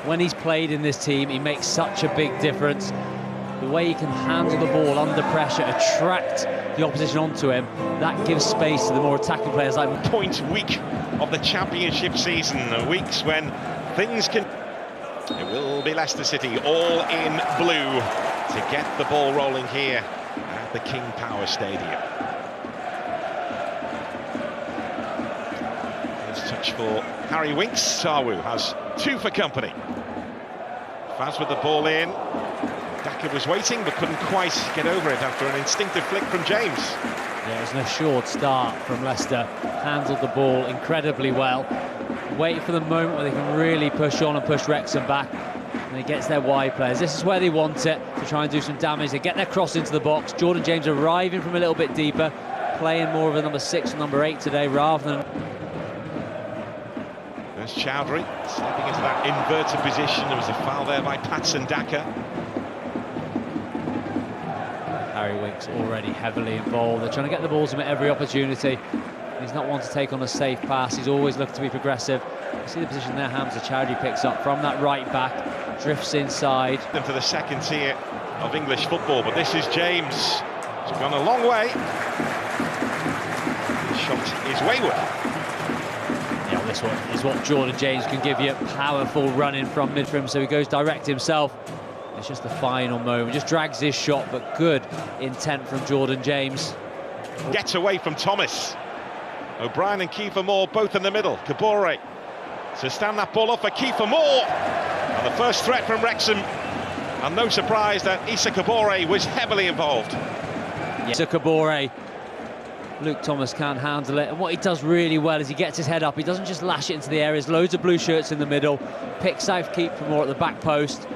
when he's played in this team, he makes such a big difference. The way he can handle the ball under pressure, attract the opposition onto him, that gives space to the more attacking players like... Point week of the Championship season, weeks when things can... It will be Leicester City all in blue to get the ball rolling here at the King Power Stadium. First touch for Harry Winks. Sawu has 2 for company. Faz with the ball in. Daka was waiting but couldn't quite get over it after an instinctive flick from James. Yeah, it was an assured start from Leicester. Handled the ball incredibly well. Wait for the moment where they can really push on and push Wrexham back. And it gets their wide players. This is where they want it, to try and do some damage. They get their cross into the box. Jordan James arriving from a little bit deeper, playing more of a number 6 and number 8 today rather than... There's Chowdhury stepping into that inverted position. There was a foul there by Patson Daka. Harry Winks already heavily involved. They're trying to get the balls to him at every opportunity. He's not one to take on a safe pass. He's always looking to be progressive. You see the position there Hamza Chowdhury picks up from that right back, drifts inside. Into the second tier of English football, but this is James. He's gone a long way. The shot is wayward. Yeah, this one is what Jordan James can give you. Powerful running from midfield, so he goes direct himself. It's just the final moment. Just drags his shot, but good intent from Jordan James. Gets away from Thomas. O'Brien and Kiefer Moore both in the middle. Kabore to stand that ball off for Kiefer Moore. And the first threat from Wrexham. And no surprise that Issa Kabore was heavily involved. Yeah. Issa Kabore. Luke Thomas can't handle it. And what he does really well is he gets his head up. He doesn't just lash it into the areas. Loads of blue shirts in the middle. Picks out Kiefer Moore at the back post.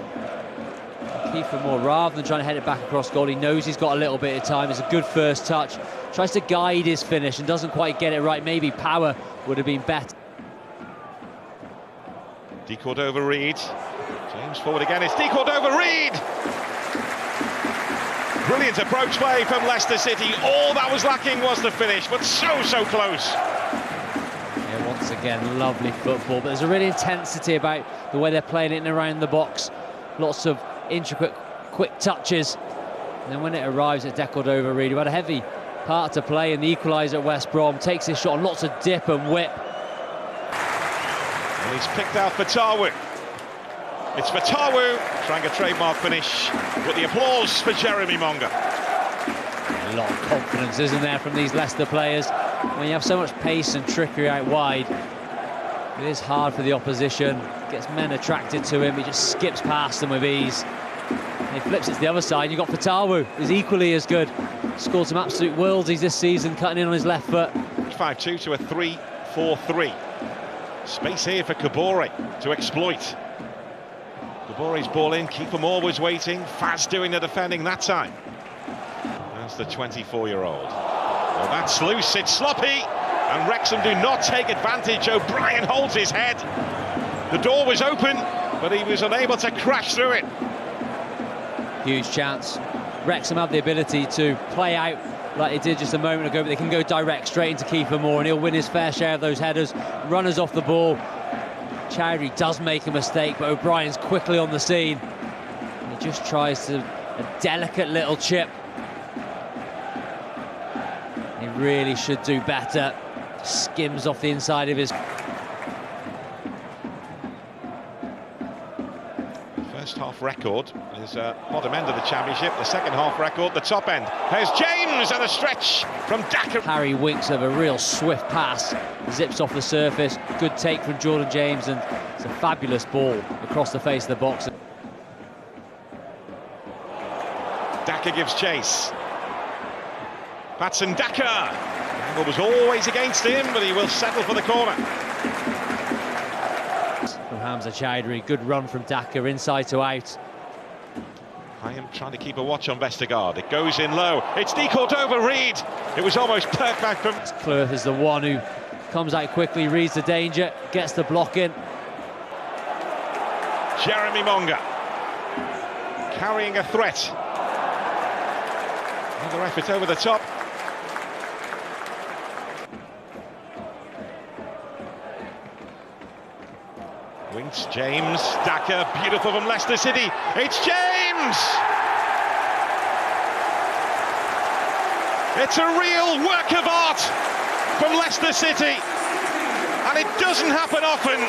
Kiefer Moore, rather than trying to head it back across goal, he knows he's got a little bit of time. It's a good first touch. Tries to guide his finish and doesn't quite get it right. Maybe power would have been better. De Cordova-Reid. James forward again. It's De Cordova-Reid. Brilliant approach play from Leicester City. All that was lacking was the finish, but so close. Yeah, once again, lovely football. But there's a real intensity about the way they're playing it in and around the box. Lots of intricate, quick touches. And then when it arrives at De Cordova-Reid, who had a heavy part to play in the equaliser at West Brom, takes his shot on lots of dip and whip. And he's picked out Fatawu. It's Fatawu trying a trademark finish with the applause for Jeremy Monga. A lot of confidence, isn't there, from these Leicester players? When you have so much pace and trickery out wide, it is hard for the opposition. Gets men attracted to him, he just skips past them with ease. And he flips it to the other side. You've got Fatawu, who's equally as good. Scored some absolute worldies this season, cutting in on his left foot. 5-2 to a 3-4-3. Space here for Kabore to exploit. Kabore's ball in, Kiefer Moore was waiting. Faz doing the defending that time. That's the 24-year-old. Well, that's loose, it's sloppy. And Wrexham do not take advantage. O'Brien holds his head. The door was open, but he was unable to crash through it. Huge chance. Wrexham have the ability to play out like they did just a moment ago, but they can go direct straight into Kiefer Moore, and he'll win his fair share of those headers. Runners off the ball. Chowdhury does make a mistake, but O'Brien's quickly on the scene. And he just tries to a delicate little chip. He really should do better. Skims off the inside of his... First half record is bottom end of the Championship. The second half record, the top end. There's James and a stretch from Daka. Harry Winks of a real swift pass. Zips off the surface. Good take from Jordan James, and it's a fabulous ball across the face of the box. Daka gives chase. Patson Daka. The angle was always against him, but he will settle for the corner. From Hamza Chowdhury, good run from Daka, inside to out. I am trying to keep a watch on Vestergaard. It goes in low. It's De Cordova-Reid. It was almost perfect from... Clough is the one who comes out quickly, reads the danger, gets the block in. Jeremy Monga carrying a threat. Another effort over the top. It's James, Daka, beautiful from Leicester City. It's James! It's a real work of art from Leicester City. And it doesn't happen often,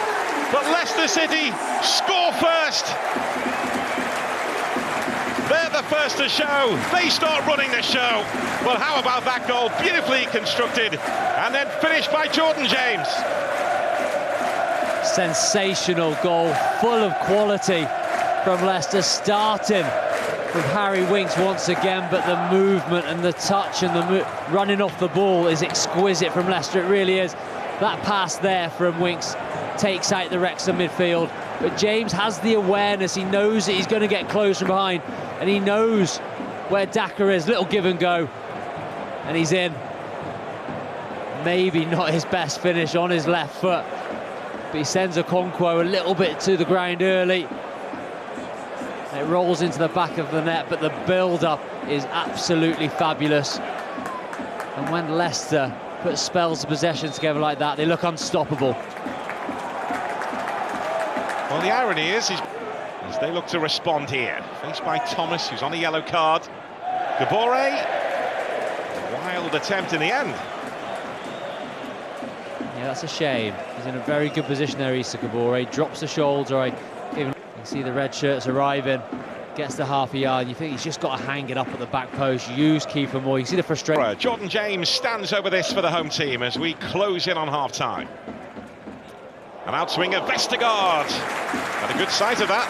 but Leicester City score first. They're the first to show. They start running the show. Well, how about that goal? Beautifully constructed and then finished by Jordan James. Sensational goal, full of quality from Leicester, starting with Harry Winks once again, but the movement and the touch and the running off the ball is exquisite from Leicester. It really is. That pass there from Winks takes out the Wrexham midfield, but James has the awareness. He knows that he's going to get close from behind, and he knows where Daka is. Little give and go, and he's in. Maybe not his best finish on his left foot, but he sends Okonkwo a little bit to the ground early. It rolls into the back of the net, but the build-up is absolutely fabulous. And when Leicester put spells of possession together like that, they look unstoppable. Well, the irony is as they look to respond here, faced by Thomas, who's on a yellow card. Gabore, wild attempt in the end. Yeah, that's a shame. He's in a very good position there, Issa Gabore. Drops the shoulder. You can see the red shirts arriving. Gets to half a yard. You think he's just got to hang it up at the back post. Use Kiefer Moore. You see the frustration. Jordan James stands over this for the home team as we close in on half-time. An outswing of Vestergaard. Had a good sight of that.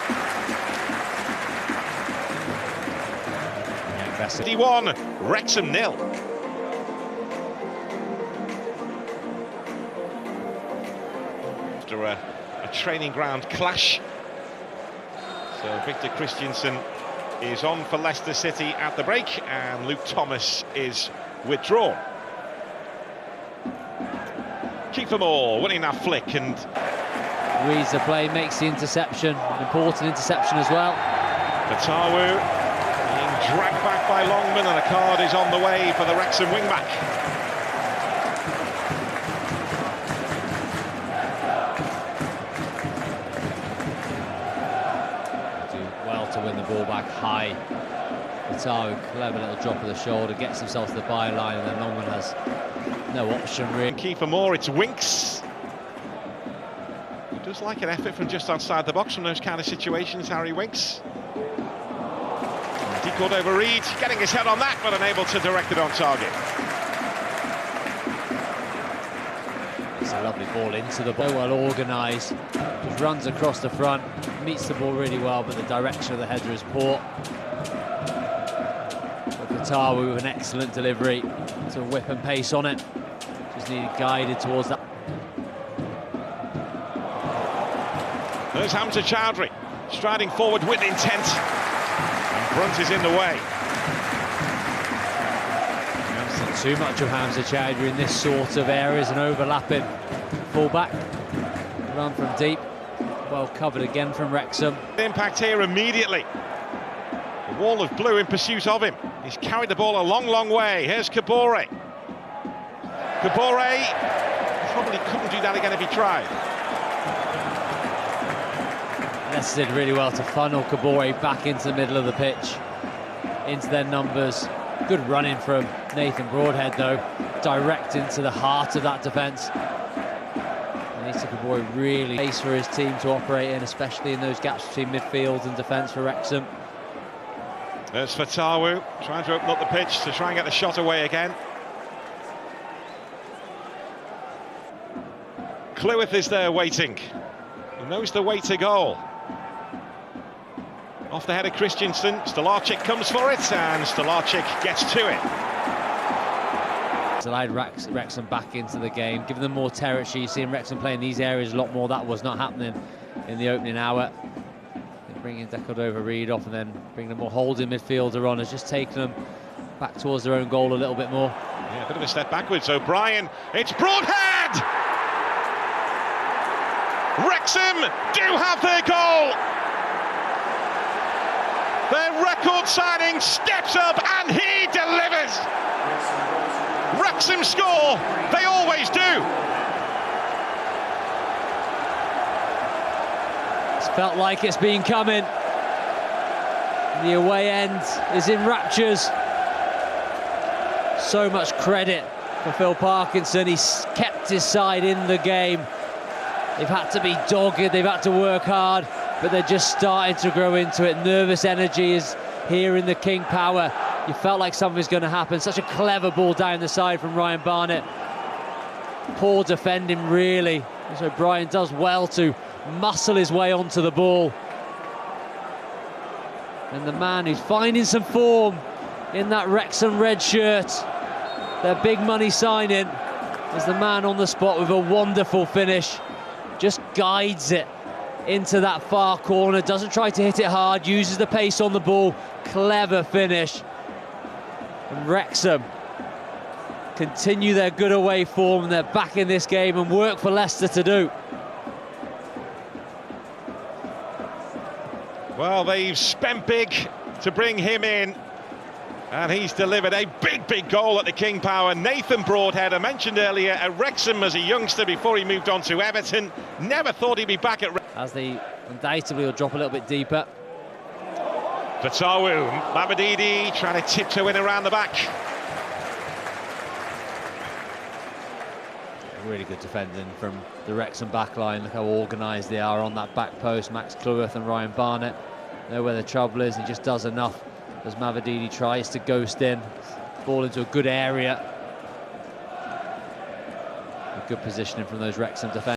Yeah, 51, Wrexham 0. After a training ground clash. So Victor Christiansen is on for Leicester City at the break, and Luke Thomas is withdrawn. Kiefer Moore winning that flick and reads the play, makes the interception, an important interception as well. Fatawu being dragged back by Longman, and a card is on the way for the Wrexham wingback. To win the ball back high. Fatawu, clever little drop of the shoulder, gets himself to the byline, and then Longman has no option really. Kiefer Moore, it's Winks. He does like an effort from just outside the box from those kind of situations, Harry Winks. Decored over Reed, getting his head on that, but unable to direct it on target. It's a lovely ball into the ball, well organised. Just runs across the front, meets the ball really well, but the direction of the header is poor. But Fatawu with an excellent delivery to whip and pace on it. Just needed guided towards that. There's Hamza Chowdhury striding forward with intent, and Brunt is in the way. Too much of Hamza Chowdhury in this sort of areas and overlapping. Full-back, run from deep, well covered again from Wrexham. Impact here immediately. A wall of blue in pursuit of him. He's carried the ball a long, long way. Here's Gabore. Gabore probably couldn't do that again if he tried. Leicester did really well to funnel Gabore back into the middle of the pitch, into their numbers. Good running from Nathan Broadhead, though, direct into the heart of that defence. Issa Gabore really pace for his team to operate in, especially in those gaps between midfield and defence for Wrexham. There's Fatawu trying to open up the pitch to try and get the shot away again. Clywith is there waiting. He knows the way to goal. Off the head of Christiansen, Stolarczyk comes for it, and Stolarczyk gets to it. Allowed Wrexham back into the game, giving them more territory. You've seen Wrexham playing these areas a lot more. That was not happening in the opening hour. Bringing Deckard over Reed off, and then bringing a more holding midfielder on has just taken them back towards their own goal a little bit more. Yeah, a bit of a step backwards. O'Brien, it's Broadhead! Wrexham do have their goal! Their record signing steps up and he delivers! Wrexham score, they always do! Felt like it's been coming. The away end is in raptures. So much credit for Phil Parkinson. He's kept his side in the game. They've had to be dogged, they've had to work hard, but they're just starting to grow into it. Nervous energy is here in the King Power. You felt like something's going to happen. Such a clever ball down the side from Ryan Barnett. Poor defending, really. So Brian does well to muscle his way onto the ball. And the man who's finding some form in that Wrexham red shirt, their big money signing, is the man on the spot with a wonderful finish. Just guides it into that far corner, doesn't try to hit it hard, uses the pace on the ball. Clever finish. And Wrexham continue their good away form. They're back in this game and work for Leicester to do. Well, they've spent big to bring him in, and he's delivered a big goal at the King Power. Nathan Broadhead, I mentioned earlier, at Wrexham as a youngster before he moved on to Everton. Never thought he'd be back at Wrexham. As they undoubtedly will drop a little bit deeper. Fatawu, Mavididi trying to tiptoe in around the back. Really good defending from the Wrexham backline. Look how organised they are on that back post. Max Cleworth and Ryan Barnett know where the trouble is. He just does enough as Mavididi tries to ghost in. Ball into a good area. A good positioning from those Wrexham defenders.